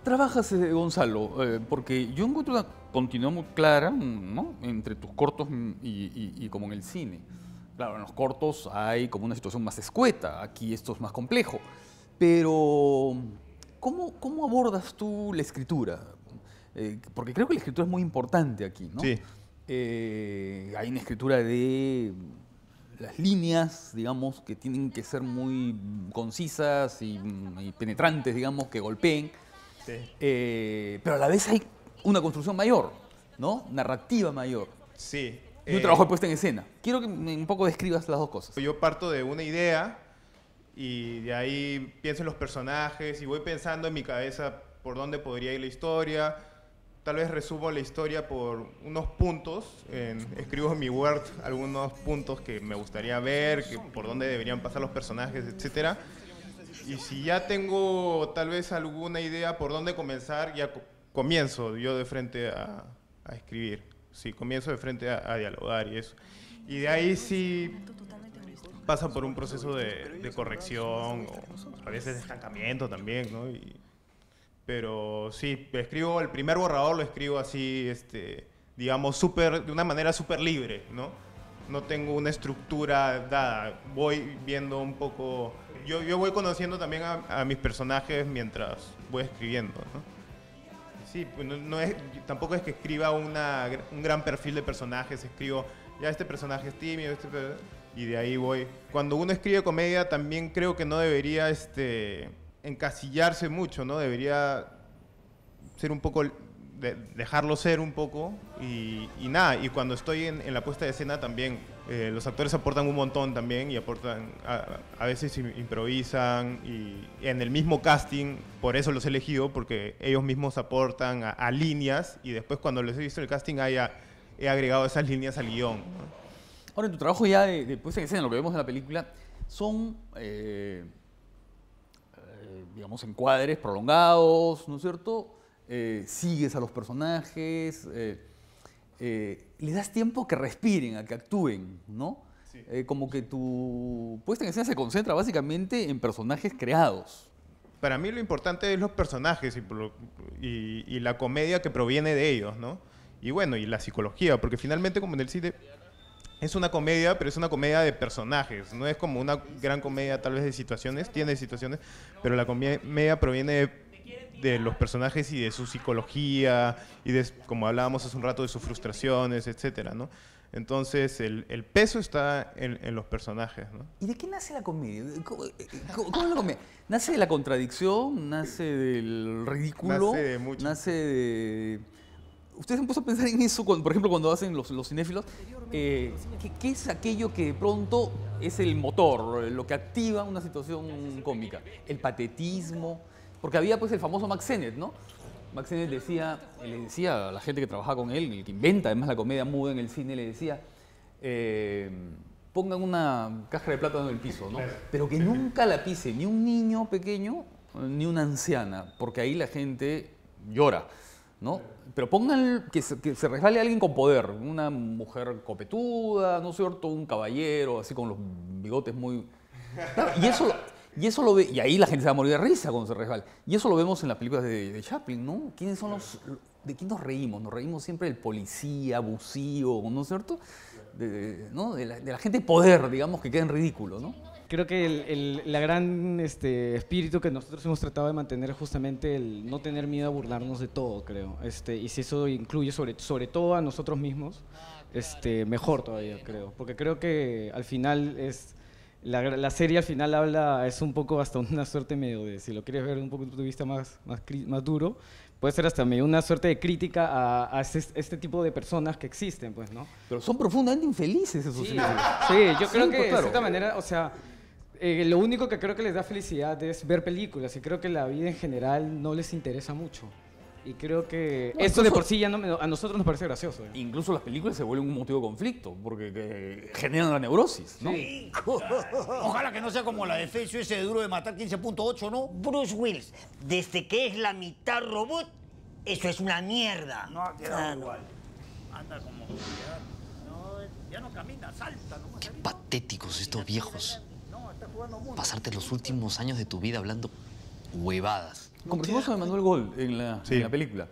trabajas, Gonzalo? Porque yo encuentro una continuidad muy clara, ¿no?, entre tus cortos y como en el cine. Claro, en los cortos hay como una situación más escueta, aquí esto es más complejo. Pero, ¿cómo abordas tú la escritura? Porque creo que la escritura es muy importante aquí, ¿no? Sí. Hay una escritura de las líneas, digamos, que tienen que ser muy concisas y penetrantes, digamos, que golpeen. Sí. Pero a la vez hay una construcción mayor, ¿no? Narrativa mayor. Sí. Y un trabajo de puesta en escena. Quiero que un poco describas las dos cosas. Yo parto de una idea y de ahí pienso en los personajes y voy pensando en mi cabeza por dónde podría ir la historia. Tal vez resumo la historia por unos puntos. Escribo en mi Word algunos puntos que me gustaría ver, por dónde deberían pasar los personajes, etc. Y si ya tengo tal vez alguna idea por dónde comenzar, ya comienzo yo de frente a escribir. Sí, comienzo de frente a dialogar y eso. Y de ahí sí pasa por un proceso de corrección, o a veces de estancamiento también, ¿no? Pero sí, escribo el primer borrador, lo escribo así, digamos, de una manera súper libre, ¿no? No tengo una estructura dada, voy viendo un poco. Yo voy conociendo también a mis personajes mientras voy escribiendo, ¿no? Sí, pues tampoco es que escriba un gran perfil de personajes, escribo, ya este personaje es tímido, y de ahí voy. Cuando uno escribe comedia también creo que no debería encasillarse mucho, ¿no? Debería ser un poco, dejarlo ser un poco y nada. Y cuando estoy en la puesta de escena también, los actores aportan un montón también y aportan, a veces improvisan y en el mismo casting, por eso los he elegido, porque ellos mismos aportan a líneas y después cuando les he visto el casting he agregado esas líneas al guión, ¿no? Ahora, en tu trabajo ya de puesta en escena, lo que vemos en la película, son, digamos, encuadres prolongados, ¿no es cierto? Sigues a los personajes, les das tiempo que respiren, a que actúen, ¿no? Sí. Como que tu puesta en escena se concentra básicamente en personajes creados. Para mí lo importante es los personajes y la comedia que proviene de ellos, ¿no? Y bueno, y la psicología, porque finalmente como en el cine es una comedia, pero es una comedia de personajes, no es como una gran comedia tal vez de situaciones, tiene situaciones, pero la comedia proviene de los personajes y de su psicología y como hablábamos hace un rato, de sus frustraciones, etcétera, ¿no? Entonces el peso está en los personajes, ¿no? ¿Y de qué nace la comedia? ¿Cómo es la comedia? ¿Nace de la contradicción? ¿Nace del ridículo? Nace de mucho. ¿Nace de...? ¿Ustedes han puesto a pensar en eso, por ejemplo, cuando hacen los cinéfilos? ¿Qué es aquello que de pronto es el motor, lo que activa una situación cómica? ¿El patetismo? Porque había pues el famoso Mack Sennett, ¿no? Mack Sennett le decía a la gente que trabajaba con él, el que inventa además la comedia muda en el cine, le decía, pongan una caja de plátano en el piso, ¿no? Pero que nunca la pise ni un niño pequeño ni una anciana, porque ahí la gente llora, ¿no? Pero pongan que se resbale alguien con poder, una mujer copetuda, ¿no es cierto? Un caballero, así con los bigotes muy... Claro, y eso lo ve, y ahí la gente se va a morir de risa cuando se resbala. Y eso lo vemos en las películas de Chaplin, ¿no? ¿Quiénes son de quién nos reímos? Nos reímos siempre del policía abusivo, ¿no es cierto? ¿No? de la gente de poder, digamos, que queda en ridículo, ¿no? Creo que la gran espíritu que nosotros hemos tratado de mantener es justamente el no tener miedo a burlarnos de todo, creo. Y si eso incluye sobre todo a nosotros mismos, mejor todavía, creo. Porque creo que al final la serie al final es un poco hasta una suerte medio de, si lo quieres ver un poco desde un punto de vista más duro, puede ser hasta medio una suerte de crítica a este tipo de personas que existen, pues, ¿no? Pero son profundamente infelices esos Sí, cineastas. sí, yo creo que pues, de claro. cierta manera, o sea, lo único que creo que les da felicidad es ver películas y creo que la vida en general no les interesa mucho. Y creo que No, esto de incluso- por sí ya a nosotros nos parece gracioso. Incluso las películas se vuelven un motivo de conflicto, porque generan la neurosis, ¿no? Sí. Ojalá que no sea como la de Fecio ese de Duro de Matar 15.8, ¿no? Bruce Willis, desde que es la mitad robot, eso es una mierda. No ha quedado Ah, no. igual. Anda como... No, ya no camina, salta. No Qué patéticos estos viejos. No, está jugando mucho. Pasarte los últimos años de tu vida hablando huevadas. Conversamos sobre Manuel Gol en la, Sí. en la película.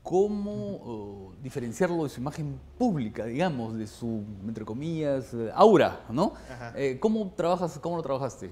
¿Cómo diferenciarlo de su imagen pública, digamos, de su, entre comillas, aura, ¿no? Ajá. ¿Cómo lo trabajaste?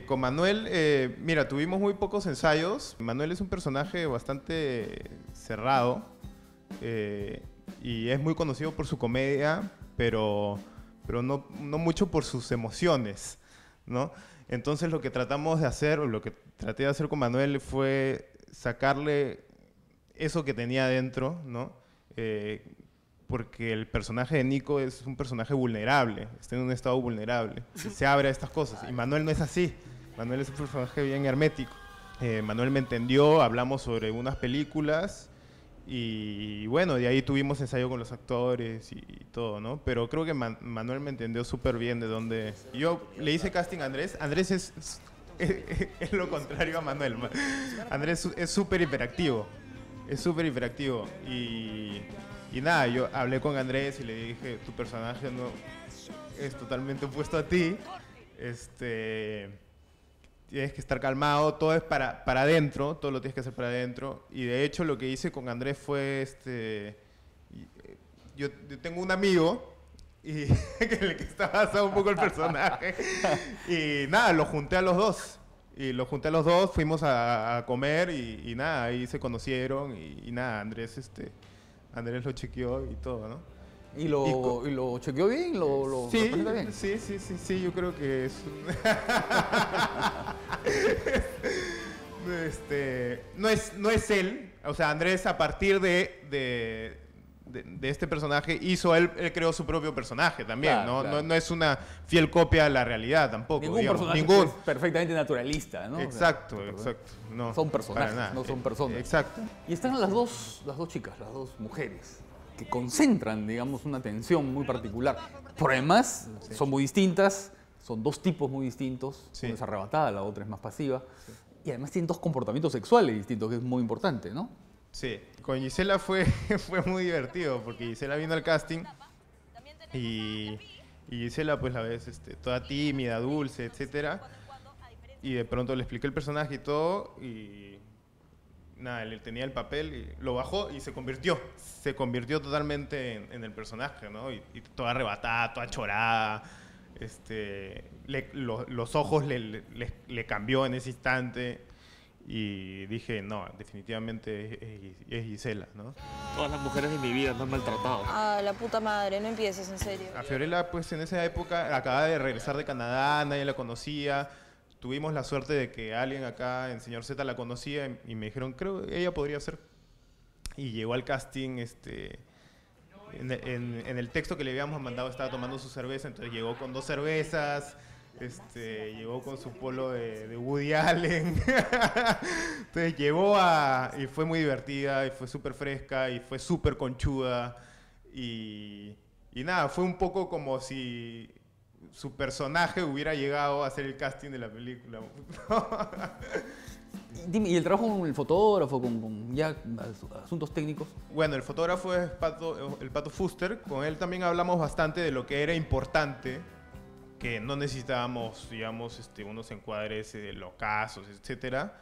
Con Manuel, mira, tuvimos muy pocos ensayos. Manuel es un personaje bastante cerrado y es muy conocido por su comedia, pero no mucho por sus emociones, ¿no? Entonces lo que tratamos de hacer, o lo que traté de hacer con Manuel fue sacarle eso que tenía adentro, ¿no? Porque el personaje de Nico es un personaje vulnerable, está en un estado vulnerable, se abre a estas cosas. Y Manuel no es así, Manuel es un personaje bien hermético. Manuel me entendió, hablamos sobre unas películas y bueno, de ahí tuvimos ensayo con los actores y todo, ¿no? Pero creo que Manuel me entendió súper bien de dónde... Yo le hice casting a Andrés, Andrés es lo contrario a Manuel. Andrés es súper hiperactivo, y nada, yo hablé con Andrés y le dije, tu personaje no es totalmente opuesto a ti, tienes que estar calmado, todo es para adentro, todo lo tienes que hacer para adentro. Y de hecho lo que hice con Andrés fue, yo tengo un amigo y que le está basado un poco el personaje, y nada, lo junté a los dos. Fuimos a comer y nada, ahí se conocieron y nada, Andrés lo chequeó y todo, ¿no? ¿Y lo chequeó bien? ¿Lo Sí, representa bien? sí, yo creo que es... no es él, o sea, Andrés a partir de este personaje él creó su propio personaje también, Claro, ¿no? claro. No es una fiel copia de la realidad tampoco, Ningún digamos. personaje es perfectamente naturalista, ¿no? Exacto, O sea, exacto. No, son para personajes, nada. no son personas. Exacto. Y están las dos chicas, las dos mujeres, que concentran, digamos, una atención muy particular. Por además, son muy distintas, son dos tipos muy distintos. Sí. Una es arrebatada, la otra es más pasiva. Y además tienen dos comportamientos sexuales distintos, que es muy importante, ¿no? Sí, con Gisela fue muy divertido porque Gisela vino al casting y Gisela pues la ves toda tímida, dulce, etcétera, y de pronto le expliqué el personaje y todo y nada, él tenía el papel y lo bajó y se convirtió totalmente en el personaje, ¿no? Y toda arrebatada, toda chorada, los ojos le cambió en ese instante. Y dije, no, definitivamente es Gisela, ¿no? Todas las mujeres de mi vida me han maltratado. Ah, la puta madre, no empieces, en serio. A Fiorella, pues en esa época, acababa de regresar de Canadá, nadie la conocía. Tuvimos la suerte de que alguien acá en Señor Z la conocía y me dijeron, creo que ella podría ser. Y llegó al casting, en el texto que le habíamos mandado estaba tomando su cerveza, entonces llegó con 2 cervezas. Llegó con su polo de Woody Allen. Entonces y fue muy divertida, y fue súper fresca, y fue súper conchuda. Y nada, fue un poco como si su personaje hubiera llegado a hacer el casting de la película. Dime, ¿y el trabajo con el fotógrafo, con ya asuntos técnicos? Bueno, el fotógrafo es el Pato Fuster. Con él también hablamos bastante de lo que era importante, que no necesitábamos, digamos, unos encuadres locazos, etcétera.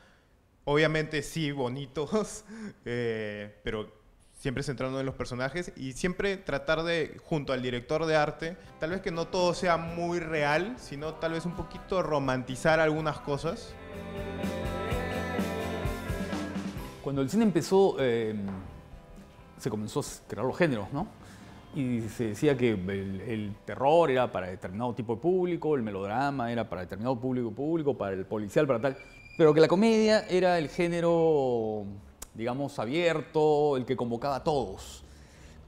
Obviamente sí, bonitos, pero siempre centrándonos en los personajes y siempre tratar de, junto al director de arte, tal vez que no todo sea muy real, sino tal vez un poquito romantizar algunas cosas. Cuando el cine empezó, se comenzó a crear los géneros, ¿no? Y se decía que el terror era para determinado tipo de público, el melodrama era para determinado público, para el policial, para tal. Pero que la comedia era el género, digamos, abierto, el que convocaba a todos.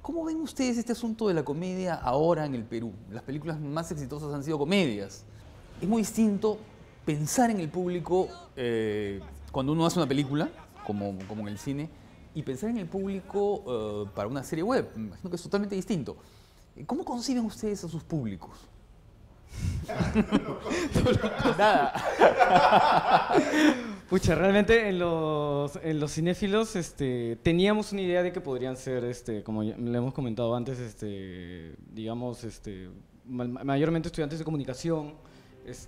¿Cómo ven ustedes este asunto de la comedia ahora en el Perú? Las películas más exitosas han sido comedias. Es muy distinto pensar en el público cuando uno hace una película, como en el cine, y pensar en el público para una serie web. Me imagino que es totalmente distinto. ¿Cómo conciben ustedes a sus públicos? Nada. Pucha, realmente en los cinéfilos teníamos una idea de que podrían ser, como ya le hemos comentado antes, digamos, mayormente estudiantes de comunicación,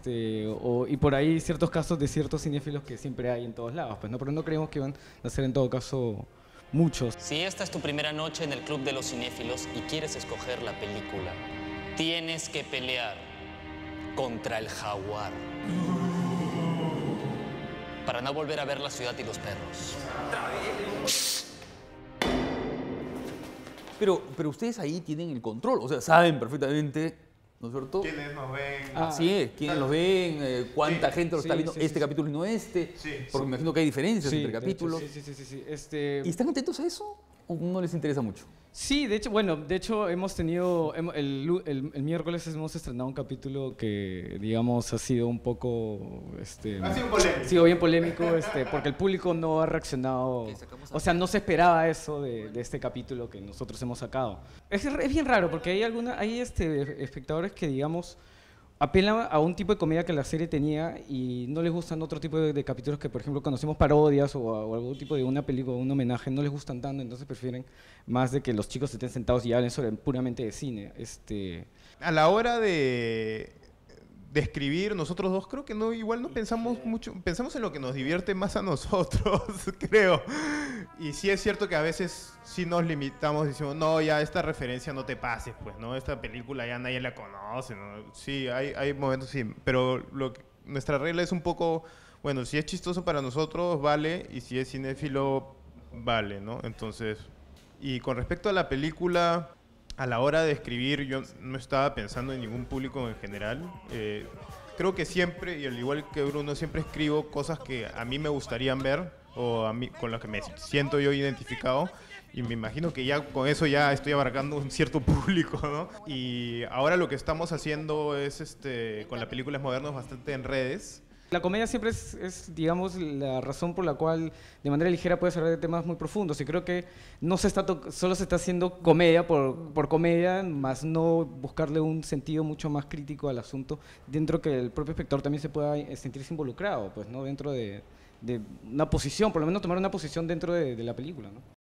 Y por ahí ciertos casos de ciertos cinéfilos que siempre hay en todos lados, pues, ¿no? Pero no creemos que van a ser en todo caso muchos. Si esta es tu primera noche en el Club de los Cinéfilos y quieres escoger la película, tienes que pelear contra el jaguar. Para no volver a ver la ciudad y los perros. Pero ustedes ahí tienen el control, o sea, saben perfectamente, ¿no es cierto? ¿Quiénes nos ven? Así es, quiénes los ven, cuánta gente lo está viendo, este capítulo y no este, porque me imagino que hay diferencias entre capítulos. Sí. ¿Y están atentos a eso o no les interesa mucho? Sí, de hecho hemos tenido, el miércoles hemos estrenado un capítulo que, digamos, ha sido un poco, ha sido polémico. Ha sido bien polémico, porque el público no ha reaccionado, o sea, no se esperaba eso de este capítulo que nosotros hemos sacado. Es bien raro, porque hay espectadores que, digamos, apelan a un tipo de comedia que la serie tenía y no les gustan otro tipo de capítulos que, por ejemplo, conocemos parodias o algún tipo de una película o un homenaje, no les gustan tanto, entonces prefieren más de que los chicos estén sentados y hablen puramente de cine. A la hora de escribir, nosotros dos creo que igual no pensamos mucho, pensamos en lo que nos divierte más a nosotros, creo. Y sí es cierto que a veces sí nos limitamos, decimos, no, ya esta referencia no te pases, pues, ¿no? Esta película ya nadie la conoce, ¿no? Sí, hay momentos, sí, pero nuestra regla es un poco, bueno, si es chistoso para nosotros, vale, y si es cinéfilo, vale, ¿no? Entonces, y con respecto a la película, a la hora de escribir, yo no estaba pensando en ningún público en general. Creo que siempre, y al igual que Bruno, siempre escribo cosas que a mí me gustarían ver o a mí, con las que me siento yo identificado. Y me imagino que ya con eso ya estoy abarcando un cierto público, ¿no? Y ahora lo que estamos haciendo es, con la películas modernas, bastante en redes. La comedia siempre es, digamos, la razón por la cual de manera ligera puedes hablar de temas muy profundos. Y creo que no solo se está haciendo comedia por comedia, más no buscarle un sentido mucho más crítico al asunto, dentro que el propio espectador también se pueda sentirse involucrado, pues, ¿no? Dentro de una posición, por lo menos tomar una posición dentro de la película, ¿no?